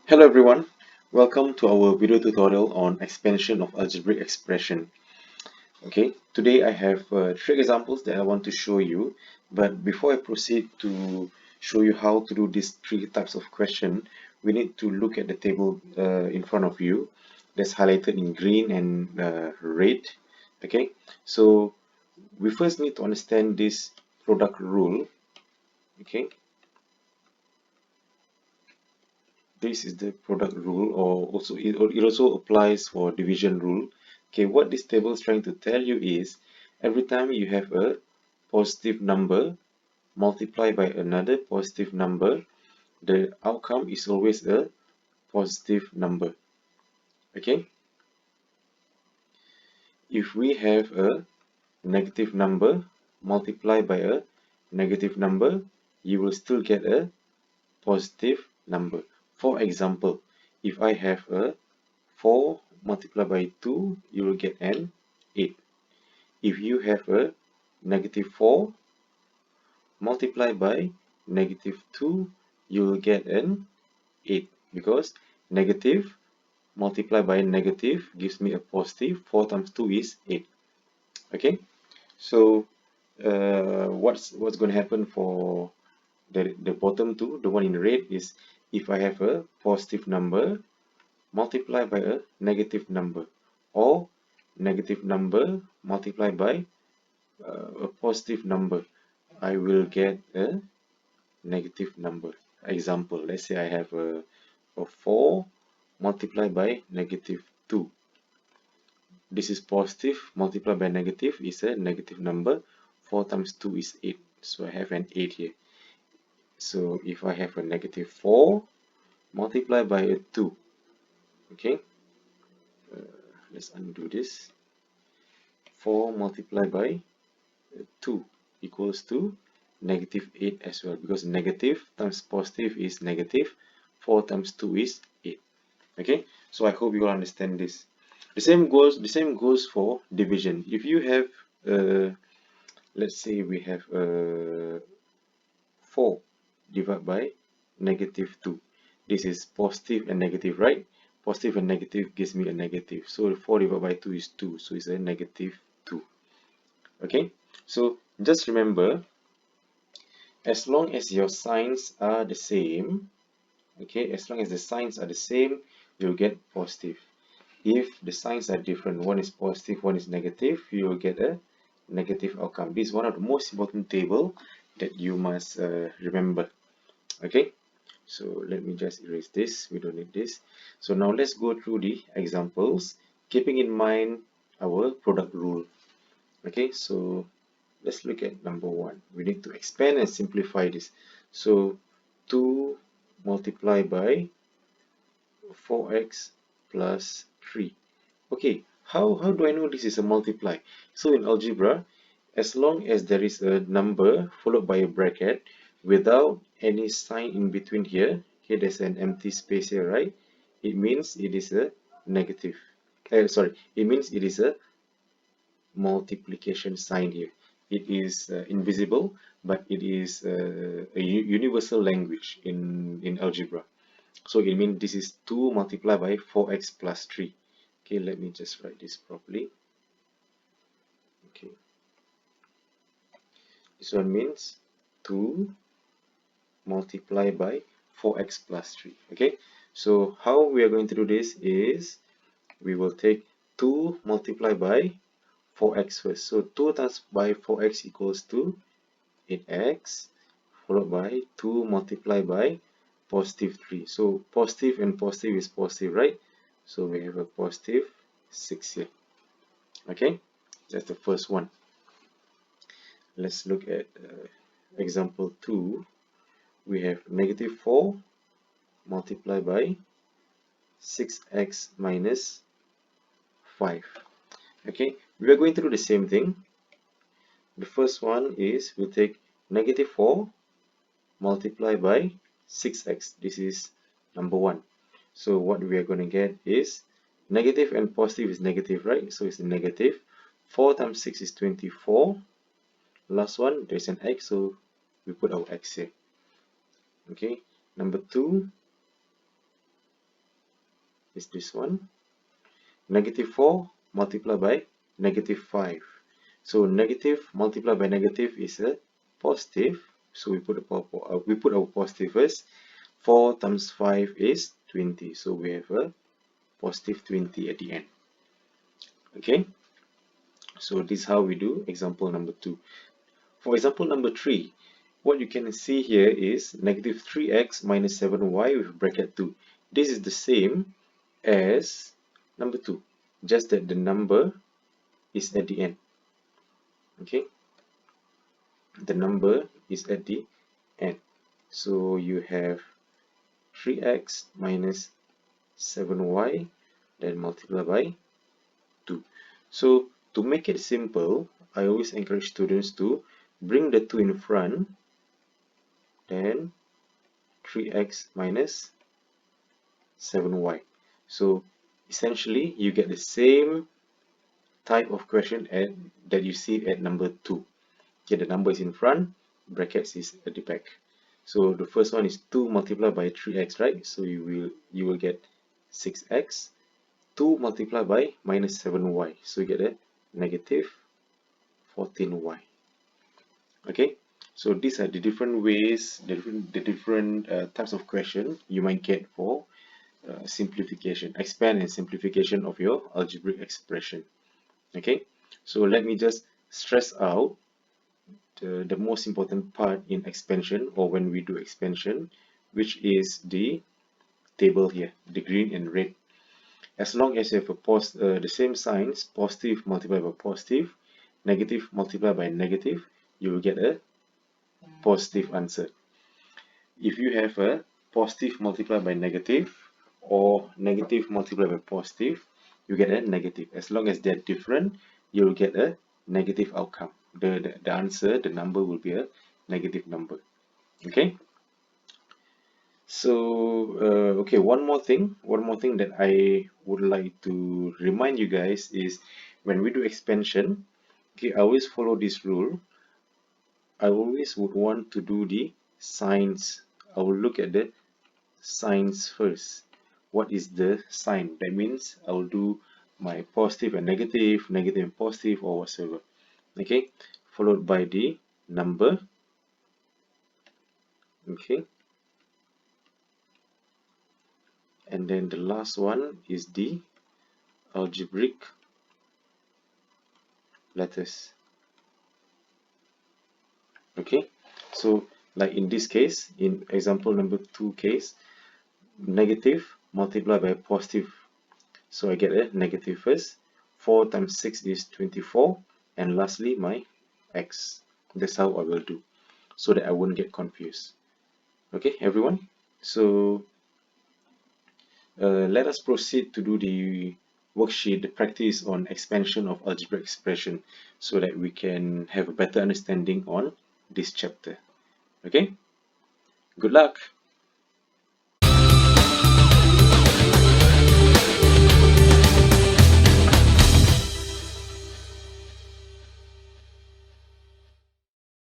Hello everyone, welcome to our video tutorial on expansion of algebraic expression. Okay, today I have three examples that I want to show you, but before I proceed to show you how to do these three types of question, we need to look at the table in front of you that's highlighted in green and red. Okay, so we first need to understand this product rule. Okay, this is the product rule, or also it also applies for division rule. Okay, what this table is trying to tell you is every time you have a positive number multiplied by another positive number, the outcome is always a positive number. Okay, if we have a negative number multiplied by a negative number, you will still get a positive number. For example, if I have a 4 multiplied by 2, you will get an 8. If you have a negative 4 multiplied by negative 2, you will get an 8, because negative multiplied by negative gives me a positive. 4 times 2 is 8. Okay, so what's going to happen for the bottom two, the one in red, is if I have a positive number multiplied by a negative number, or negative number multiplied by a positive number, I will get a negative number. Example, let's say I have a 4 multiplied by negative 2. This is positive multiplied by negative is a negative number. 4 times 2 is 8, so I have an 8 here. So if I have a negative 4 multiplied by a 2, okay, let's undo this. 4 multiplied by 2 equals to negative 8 as well, because negative times positive is negative. 4 times 2 is 8. Okay, so I hope you all understand this. The same goes for division. If you have let's say we have 4 divided by negative 2. This is positive and negative, right? Positive and negative gives me a negative. So 4 divided by 2 is 2. So it's a negative 2. Okay, so just remember, as long as your signs are the same, okay, as long as the signs are the same, you'll get positive. If the signs are different, one is positive, one is negative, you will get a negative outcome. This is one of the most important table that you must remember. Okay, so let me just erase this. We don't need this. So now let's go through the examples, keeping in mind our product rule. Okay, so let's look at number 1. We need to expand and simplify this. So 2 multiplied by 4x plus 3. Okay, how do I know this is a multiply? So in algebra, as long as there is a number followed by a bracket without any sign in between here, okay, there's an empty space here, right? It means it is a negative. It means it is a multiplication sign here. It is invisible, but it is a universal language in algebra. So it means this is 2 multiplied by 4x plus 3. Okay, let me just write this properly. Okay, this one means 2 multiplied by 4x plus 3. Okay, so how we are going to do this is we will take 2 multiplied by 4x first. So 2 times by 4x equals to 8x, followed by 2 multiplied by positive 3. So positive and positive is positive, right? So we have a positive 6 here. Okay, that's the first one. Let's look at example 2. We have negative 4 multiplied by 6x minus 5. Okay, we are going to do the same thing. The first one is we'll take negative 4 multiplied by 6x. This is number 1. So what we are going to get is negative and positive is negative, right? So it's a negative. 4 times 6 is 24. Last one, there's an x, so we put our x here. Okay, number 2, is this one. Negative 4 multiplied by negative 5. So negative multiplied by negative is a positive. So we put our positive first. 4 times 5 is 20. So we have a positive 20 at the end. Okay. So this is how we do example number 2. For example number 3, what you can see here is negative 3x minus 7y with bracket 2. This is the same as number 2, just that the number is at the end. Okay, the number is at the end. So you have 3x minus 7y, then multiply by 2. So to make it simple, I always encourage students to bring the 2 in front, then 3x minus 7y. So essentially you get the same type of question that you see at number 2. Okay, the number is in front, brackets is at the back. So the first one is 2 multiplied by 3x, right? So you will get 6x. 2 multiplied by minus 7y. So you get a negative 14y. Okay, so these are the different ways, the different types of question you might get for simplification, expand and simplification of your algebraic expression. Okay, so let me just stress out the most important part in expansion, or when we do expansion, which is the table here, the green and red. As long as you have the same signs, positive multiplied by positive, negative multiplied by negative, you will get a positive answer. If you have a positive multiplied by negative or negative multiplied by positive, you get a negative. As long as they're different, you will get a negative outcome. The answer, the number will be a negative number. Okay. So okay, one more thing that I would like to remind you guys is when we do expansion, okay, I always follow this rule. I always would want to do the signs. I will look at the signs first. What is the sign? That means I will do my positive and negative, negative and positive, or whatsoever. Okay, followed by the number. Okay, and then the last one is the algebraic letters. Okay, so like in this case, in example number 2 case, negative multiplied by positive, so I get a negative first. 4 times 6 is 24, and lastly my x. That's how I will do, so that I won't get confused. Okay, everyone, so let us proceed to do the worksheet, the practice on expansion of algebraic expression, so that we can have a better understanding on this chapter. Okay, good luck.